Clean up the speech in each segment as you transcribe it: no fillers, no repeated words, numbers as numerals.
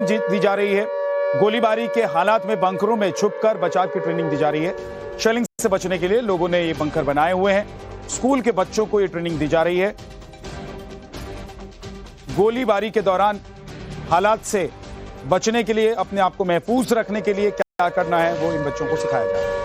दी जा रही है। गोलीबारी के हालात में बंकरों में छुपकर बचाव की ट्रेनिंग दी जा रही है। शेलिंग से बचने के लिए लोगों ने ये बंकर बनाए हुए हैं। स्कूल के बच्चों को ये ट्रेनिंग दी जा रही है। गोलीबारी के दौरान हालात से बचने के लिए, अपने आप को महफूज रखने के लिए क्या करना है, वो इन बच्चों को सिखाया जा रहा है।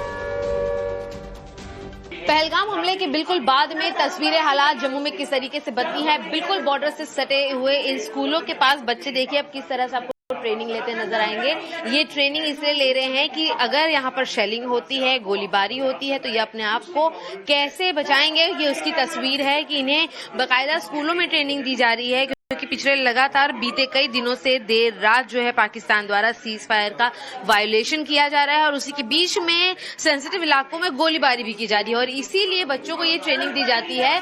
पहलगाम हमले के बिल्कुल बाद में तस्वीरें हालात जम्मू में किस तरीके से बदली है। बिल्कुल बॉर्डर से सटे हुए इन स्कूलों के पास बच्चे देखिए अब किस तरह से आपको ट्रेनिंग लेते नजर आएंगे। ये ट्रेनिंग इसलिए ले रहे हैं कि अगर यहाँ पर शेलिंग होती है, गोलीबारी होती है, तो ये अपने आप को कैसे बचाएंगे, ये उसकी तस्वीर है कि इन्हें बाकायदा स्कूलों में ट्रेनिंग दी जा रही है। क्योंकि पिछले लगातार बीते कई दिनों से देर रात जो है पाकिस्तान द्वारा सीज फायर का वायोलेशन किया जा रहा है और उसी के बीच में सेंसिटिव इलाकों में गोलीबारी भी की जा रही है। और इसीलिए बच्चों को ये ट्रेनिंग दी जाती है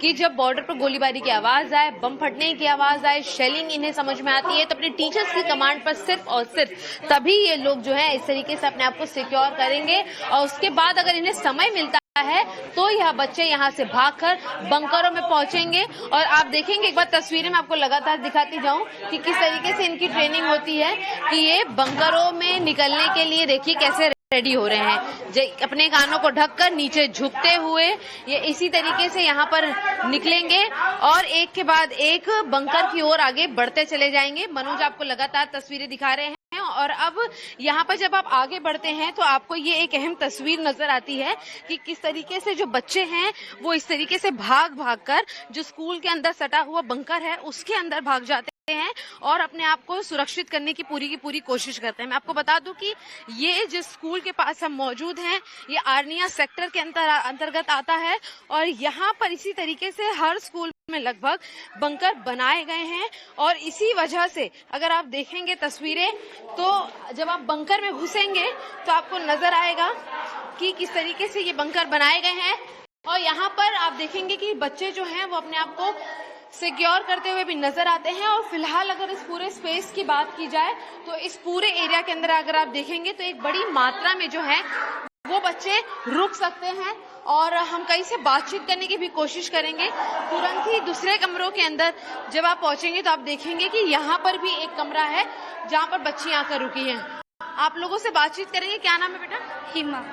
कि जब बॉर्डर पर गोलीबारी की आवाज आए, बम फटने की आवाज आए, शेलिंग इन्हें समझ में आती है, तो अपने टीचर्स की कमांड पर सिर्फ और सिर्फ तभी ये लोग जो है इस तरीके से अपने आप को सिक्योर करेंगे। और उसके बाद अगर इन्हें समय मिलता है तो यह बच्चे यहाँ से भागकर बंकरों में पहुंचेंगे। और आप देखेंगे, एक बार तस्वीरें मैं आपको लगातार दिखाती जाऊं कि किस तरीके से इनकी ट्रेनिंग होती है कि ये बंकरों में निकलने के लिए देखिए कैसे रेडी हो रहे हैं। अपने कानों को ढककर नीचे झुकते हुए ये इसी तरीके से यहाँ पर निकलेंगे और एक के बाद एक बंकर की ओर आगे बढ़ते चले जाएंगे। मनोज आपको लगातार तस्वीरें दिखा रहे हैं। और अब यहाँ पर जब आप आगे बढ़ते हैं तो आपको ये एक अहम तस्वीर नजर आती है कि किस तरीके से जो बच्चे हैं वो इस तरीके से भाग कर जो स्कूल के अंदर सटा हुआ बंकर है उसके अंदर भाग जाते हैं और अपने आप को सुरक्षित करने की पूरी कोशिश करते हैं। मैं आपको बता दूं कि ये जिस स्कूल के पास हम मौजूद हैं ये आर्निया सेक्टर के अंतर्गत आता है और यहाँ पर इसी तरीके से हर स्कूल में लगभग बंकर बनाए गए हैं। और इसी वजह से अगर आप देखेंगे तस्वीरें तो जब आप बंकर में घुसेंगे तो आपको नजर आएगा कि किस तरीके से ये बंकर बनाए गए हैं। और यहाँ पर आप देखेंगे कि बच्चे जो हैं वो अपने आप को सिक्योर करते हुए भी नजर आते हैं। और फिलहाल अगर इस पूरे स्पेस की बात की जाए तो इस पूरे एरिया के अंदर अगर आप देखेंगे तो एक बड़ी मात्रा में जो है वो बच्चे रुक सकते हैं। और हम कहीं से बातचीत करने की भी कोशिश करेंगे। तुरंत ही दूसरे कमरों के अंदर जब आप पहुंचेंगे तो आप देखेंगे कि यहाँ पर भी एक कमरा है जहाँ पर बच्चियां आकर रुकी हैं। आप लोगों से बातचीत करेंगे। क्या नाम है बेटा? हिमा।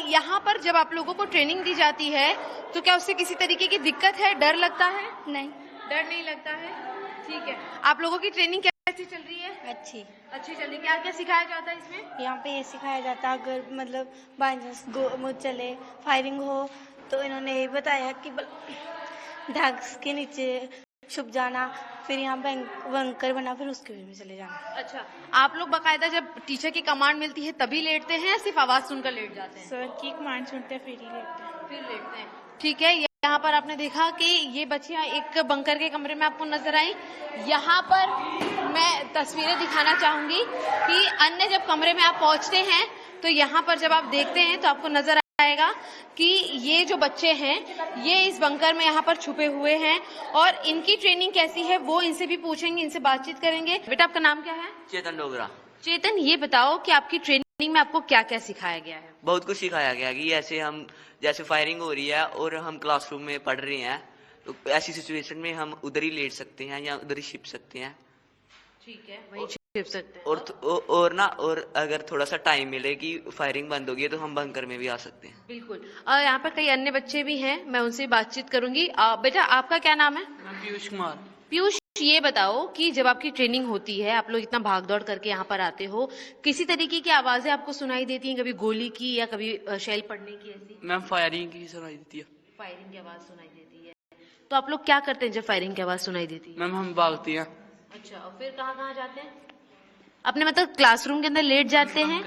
यहाँ पर जब आप लोगों को ट्रेनिंग दी जाती है तो क्या उससे किसी तरीके की दिक्कत है, डर लगता है? नहीं, डर नहीं लगता है। ठीक है, आप लोगों की ट्रेनिंग कैसी चल रही है? अच्छी चल रही है। क्या क्या सिखाया जाता है इसमें? यहाँ पे ये सिखाया जाता है अगर मतलब बाई चांस चले फायरिंग हो तो इन्होंने यही बताया कि ढक्स के नीचे छुप जाना, फिर यहाँ बंकर बना, फिर उसके में चले जाना। अच्छा, आप लोग बाकायदा जब टीचर की कमांड मिलती है तभी लेटते हैं या सिर्फ आवाज सुनकर लेट जाते हैं? सर की कमांड सुनते हैं फिर ही लेटते हैं। ठीक है, यहाँ पर आपने देखा कि ये बच्चियां एक बंकर के कमरे में आपको नजर आई। यहाँ पर मैं तस्वीरें दिखाना चाहूंगी कि अन्य जब कमरे में आप पहुंचते हैं तो यहाँ पर जब आप देखते हैं तो आपको नजर आएगा कि ये जो बच्चे हैं ये इस बंकर में यहाँ पर छुपे हुए हैं और इनकी ट्रेनिंग कैसी है वो इनसे भी पूछेंगे, इनसे बातचीत करेंगे। बेटा आपका नाम क्या है? चेतन डोगरा। चेतन, ये बताओ कि आपकी ट्रेनिंग में आपको क्या क्या सिखाया गया है? बहुत कुछ सिखाया गया कि जैसे फायरिंग हो रही है और हम क्लासरूम में पढ़ रहे हैं तो ऐसी सिचुएशन में हम उधर ही लेट सकते हैं या उधर ही छिप सकते हैं। ठीक है, वही छिप सकते हैं। और अगर थोड़ा सा टाइम मिले कि फायरिंग बंद होगी तो हम बंकर में भी आ सकते हैं। बिल्कुल। यहाँ पर कई अन्य बच्चे भी हैं, मैं उनसे बातचीत करूंगी। बेटा आपका क्या नाम है? पीयूष कुमार। पीयूष, ये बताओ कि जब आपकी ट्रेनिंग होती है, आप लोग इतना भाग दौड़ करके यहाँ पर आते हो, किसी तरीके की आवाजें आपको सुनाई देती हैं? कभी गोली की या कभी शेल पड़ने की? ऐसी मैम फायरिंग की सुनाई देती है। फायरिंग की आवाज सुनाई देती है। तो आप लोग क्या करते हैं जब फायरिंग की आवाज सुनाई देती है? मैम हम भागते हैं। अच्छा, और फिर कहाँ जाते हैं? अपने मतलब क्लासरूम के अंदर लेट जाते हैं?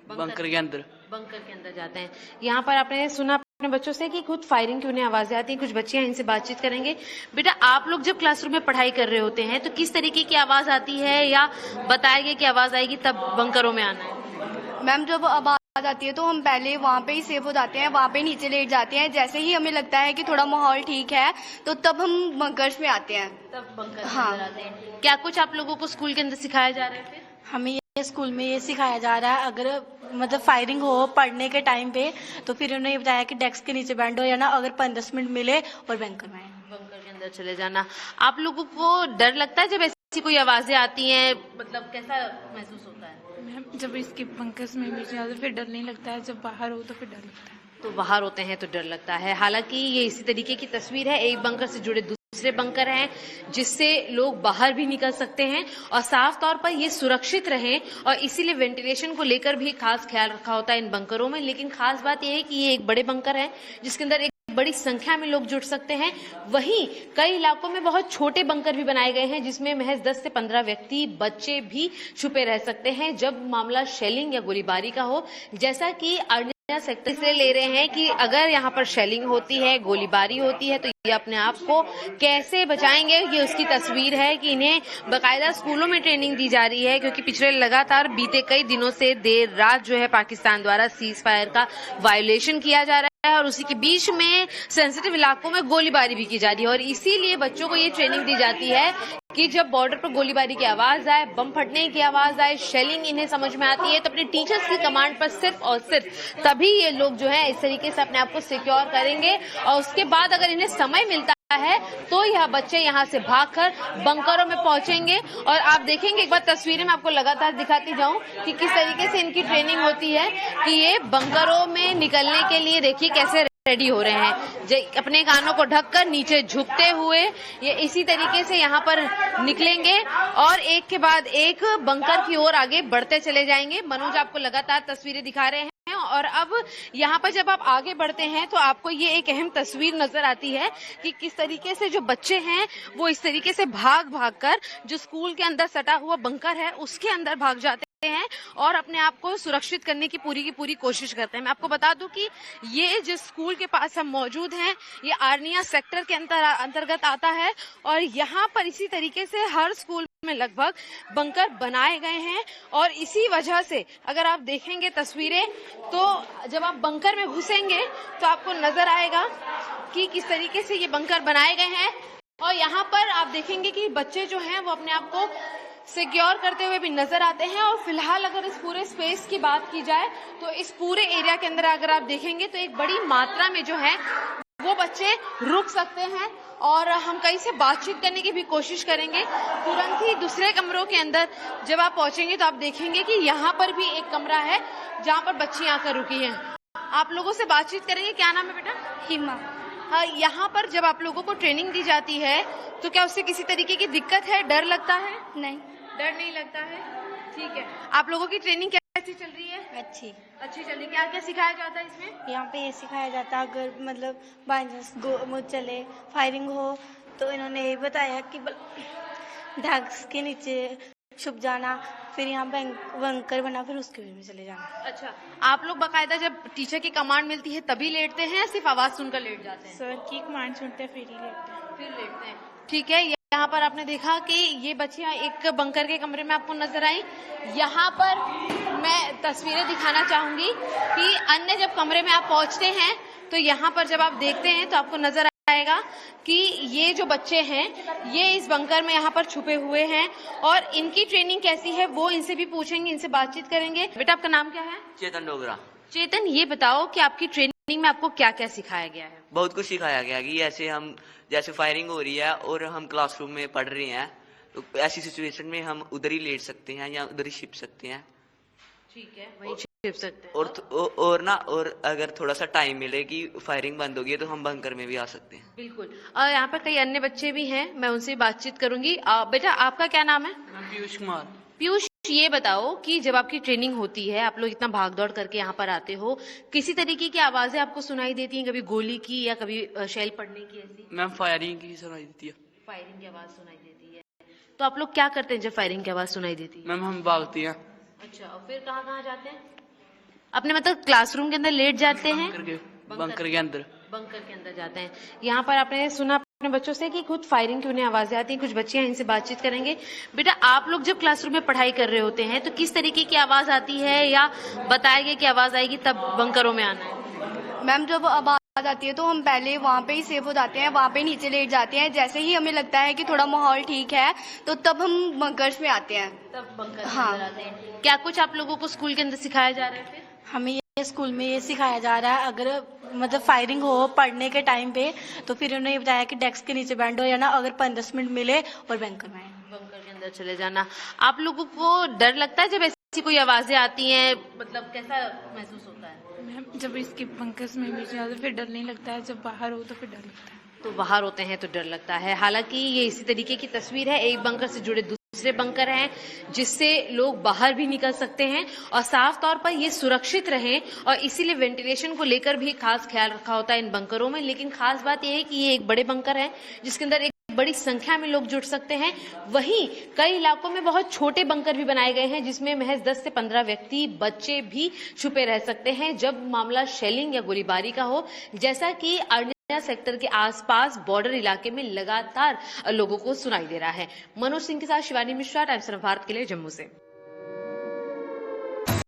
बंकर के अंदर जाते हैं। यहाँ पर आपने सुना अपने बच्चों से कि खुद फायरिंग की उन्हें आवाजें आती हैं। कुछ बच्चे हैं, इनसे बातचीत करेंगे। बेटा आप लोग जब क्लासरूम में पढ़ाई कर रहे होते हैं तो किस तरीके की आवाज आती है या बताया गया कि आवाज आएगी तब बंकरों में आना है? मैम जब आवाज आती है तो हम पहले वहाँ पे ही सेफ हो जाते हैं, वहाँ पे नीचे लेट जाते हैं। जैसे ही हमें लगता है कि थोड़ा माहौल ठीक है तो तब हम बंकर्स में आते हैं। तब बंकर हाँ। आते हैं। क्या कुछ आप लोगों को स्कूल के अंदर सिखाया जा रहा है? हमें ये स्कूल में ये सिखाया जा रहा है अगर मतलब फायरिंग हो पढ़ने के टाइम पे तो फिर उन्होंने ये बताया कि डेस्क के नीचे बैठ हो या ना अगर 15 मिनट मिले और बंकर में बंकर के अंदर चले जाना। आप लोगों को डर लगता है जब ऐसी कोई आवाजें आती हैं, मतलब कैसा महसूस होता है? मैम जब इसके बंकर्स में बीच में फिर डर नहीं लगता है, जब बाहर हो तो फिर डर लगता है। तो बाहर होते हैं तो डर लगता है। हालांकि ये इसी तरीके की तस्वीर है, एक बंकर से जुड़े दूसरे बंकर हैं जिससे लोग बाहर भी निकल सकते हैं और साफ तौर पर ये सुरक्षित रहें, और इसीलिए वेंटिलेशन को लेकर भी खास ख्याल रखा होता है इन बंकरों में। लेकिन खास बात यह है कि ये एक बड़े बंकर है जिसके अंदर एक बड़ी संख्या में लोग जुट सकते हैं। वहीं कई इलाकों में बहुत छोटे बंकर भी बनाए गए हैं जिसमें महज 10 से 15 व्यक्ति, बच्चे भी छुपे रह सकते हैं जब मामला शेलिंग या गोलीबारी का हो। जैसा कि आर्निया सेक्टर से ले रहे हैं कि अगर यहाँ पर शेलिंग होती है, गोलीबारी होती है, तो ये अपने आप को कैसे बचाएंगे, ये उसकी तस्वीर है कि इन्हें बाकायदा स्कूलों में ट्रेनिंग दी जा रही है, क्योंकि पिछले लगातार बीते कई दिनों से देर रात जो है पाकिस्तान द्वारा सीज फायर का वायोलेशन किया जा रहा है और उसी के बीच में सेंसिटिव इलाकों में गोलीबारी भी की जा रही है। और इसीलिए बच्चों को ये ट्रेनिंग दी जाती है कि जब बॉर्डर पर गोलीबारी की आवाज आए, बम फटने की आवाज आए, शेलिंग इन्हें समझ में आती है तो अपने टीचर्स की कमांड पर सिर्फ और सिर्फ तभी ये लोग जो है इस तरीके से अपने आप को सिक्योर करेंगे। और उसके बाद अगर इन्हें समय मिलता है तो यह बच्चे यहाँ से भागकर बंकरों में पहुंचेंगे। और आप देखेंगे, एक बार तस्वीरें मैं आपको लगातार दिखाती जाऊं कि किस तरीके से इनकी ट्रेनिंग होती है कि ये बंकरों में निकलने के लिए देखिए कैसे रेडी हो रहे हैं, अपने कानों को ढककर नीचे झुकते हुए ये इसी तरीके से यहाँ पर निकलेंगे और एक के बाद एक बंकर की ओर आगे बढ़ते चले जाएंगे। मनोज आपको लगातार तस्वीरें दिखा रहे हैं और अब यहाँ पर जब आप आगे बढ़ते हैं तो आपको ये एक अहम तस्वीर नजर आती है कि किस तरीके से जो बच्चे हैं वो इस तरीके से भाग कर जो स्कूल के अंदर सटा हुआ बंकर है उसके अंदर भाग जाते हैं और अपने आप को सुरक्षित करने की पूरी कोशिश करते हैं। मैं आपको बता दूं कि ये जिस स्कूल के पास हम मौजूद हैं ये आर्निया सेक्टर के अंतर्गत आता है और यहाँ पर इसी तरीके से हर स्कूल में लगभग बंकर बनाए गए हैं। और इसी वजह से अगर आप देखेंगे तस्वीरें तो जब आप बंकर में घुसेंगे तो आपको नजर आएगा कि किस तरीके से ये बंकर बनाए गए हैं। और यहाँ पर आप देखेंगे कि बच्चे जो हैं वो अपने आप को सिक्योर करते हुए भी नजर आते हैं। और फिलहाल अगर इस पूरे स्पेस की बात की जाए तो इस पूरे एरिया के अंदर अगर आप देखेंगे तो एक बड़ी मात्रा में जो है वो बच्चे रुक सकते हैं और हम कहीं से बातचीत करने की भी कोशिश करेंगे। तुरंत ही दूसरे कमरों के अंदर जब आप पहुंचेंगे तो आप देखेंगे कि यहाँ पर भी एक कमरा है जहाँ पर बच्ची आकर रुकी है। आप लोगों से बातचीत करेंगे। क्या नाम है बेटा? हिमा। हाँ, यहाँ पर जब आप लोगों को ट्रेनिंग दी जाती है तो क्या उससे किसी तरीके की दिक्कत है, डर लगता है? नहीं, डर नहीं लगता है। ठीक है, आप लोगों की ट्रेनिंग कैसी चल रही है? अच्छी चल रही है। क्या क्या सिखाया जाता है इसमें? यहाँ पे ये सिखाया जाता है अगर मतलब बाई चांस मुझ चले फायरिंग हो तो इन्होंने यही बताया कि ढक्स के नीचे छुप जाना, फिर यहाँ बंकर बना, फिर उसके में चले जाना। अच्छा, आप लोग बाकायदा जब टीचर की कमांड मिलती है तभी लेटते हैं या सिर्फ आवाज सुनकर लेट जाते हैं? सर की कमांड सुनते हैं फिर ही लेटते हैं। फिर लेटते हैं। ठीक है, यहाँ पर आपने देखा कि ये बच्चियां एक बंकर के कमरे में आपको नजर आई। यहाँ पर मैं तस्वीरें दिखाना चाहूंगी कि अन्य जब कमरे में आप पहुंचते हैं तो यहाँ पर जब आप देखते हैं तो आपको नजर आएगा कि ये जो बच्चे हैं ये इस बंकर में यहाँ पर छुपे हुए हैं और इनकी ट्रेनिंग कैसी है वो इनसे भी पूछेंगे, इनसे बातचीत करेंगे। बेटा आपका नाम क्या है? चेतन डोगरा। चेतन, ये बताओ कि आपकी ट्रेनिंग में आपको क्या क्या सिखाया गया है? बहुत कुछ सिखाया गया कि जैसे फायरिंग हो रही है और हम क्लासरूम में पढ़ रहे हैं तो ऐसी सिचुएशन में हम उधर ही लेट सकते हैं या उधर ही छिप सकते हैं। ठीक है, वही छिप सकते हैं। और अगर थोड़ा सा टाइम मिले कि फायरिंग बंद होगी तो हम बंकर में भी आ सकते हैं। बिल्कुल। और यहाँ पर कई अन्य बच्चे भी हैं, मैं उनसे बातचीत करूंगी। बेटा आपका क्या नाम है? पीयूष कुमार। पीयूष, ये बताओ कि जब आपकी ट्रेनिंग होती है, आप लोग इतना भाग दौड़ करके यहाँ पर आते हो, किसी तरीके की आवाजें आपको सुनाई देती हैं? कभी गोली की या कभी शेल पड़ने की? ऐसी मैम फायरिंग की सुनाई देती है। फायरिंग की आवाज सुनाई देती है तो आप लोग क्या करते हैं जब फायरिंग की आवाज सुनाई देती है? मैम हम भागती हैं। अच्छा, और फिर कहाँ जाते हैं? अपने मतलब क्लासरूम के अंदर लेट जाते हैं? बंकर के अंदर जाते हैं। यहाँ पर आपने सुना अपने बच्चों से कि खुद फायरिंग की उन्हें आवाजें आती हैं। कुछ बच्चे हैं, इनसे बातचीत करेंगे। बेटा आप लोग जब क्लासरूम में पढ़ाई कर रहे होते हैं तो किस तरीके की आवाज आती है या बताया गया कि आवाज आएगी तब बंकरों में आना है? मैम जब आवाज आती है तो हम पहले वहाँ पे ही सेफ हो जाते हैं, वहाँ पे नीचे लेट जाते हैं। जैसे ही हमें लगता है कि थोड़ा माहौल ठीक है तो तब हम बंकर्स में आते हैं। तब बंकर हाँ। आते हैं। क्या कुछ आप लोगों को स्कूल के अंदर सिखाया जा रहा है? हमें ये स्कूल में ये सिखाया जा रहा है अगर मतलब फायरिंग हो पढ़ने के टाइम पे तो फिर उन्होंने ये बताया कि डेस्क के नीचे बैंड हो जाना, अगर 15 मिनट मिले और बंकर में आए। बंकर के अंदर अंदर चले जाना। आप लोगों को डर लगता है जब ऐसी कोई आवाजें आती हैं, मतलब कैसा महसूस होता है? मैम जब इसके बंकर्स में भी जाते फिर डर नहीं लगता है, जब बाहर हो तो फिर डर लगता है। तो बाहर होते हैं तो डर लगता है। हालांकि ये इसी तरीके की तस्वीर है, एक बंकर से जुड़े दूसरे बंकर हैं जिससे लोग बाहर भी निकल सकते हैं और साफ तौर पर ये सुरक्षित रहें, और इसीलिए वेंटिलेशन को लेकर भी खास ख्याल रखा होता है इन बंकरों में। लेकिन खास बात यह है कि ये एक बड़े बंकर है जिसके अंदर एक बड़ी संख्या में लोग जुट सकते हैं। वहीं कई इलाकों में बहुत छोटे बंकर भी बनाए गए हैं जिसमें महज 10 से 15 व्यक्ति, बच्चे भी छुपे रह सकते हैं जब मामला शेलिंग या गोलीबारी का हो, जैसा कि अरनिया सेक्टर के आसपास बॉर्डर इलाके में लगातार लोगों को सुनाई दे रहा है। मनोज सिंह के साथ शिवानी मिश्रा, टाइम्स ऑफ भारत के लिए जम्मू से।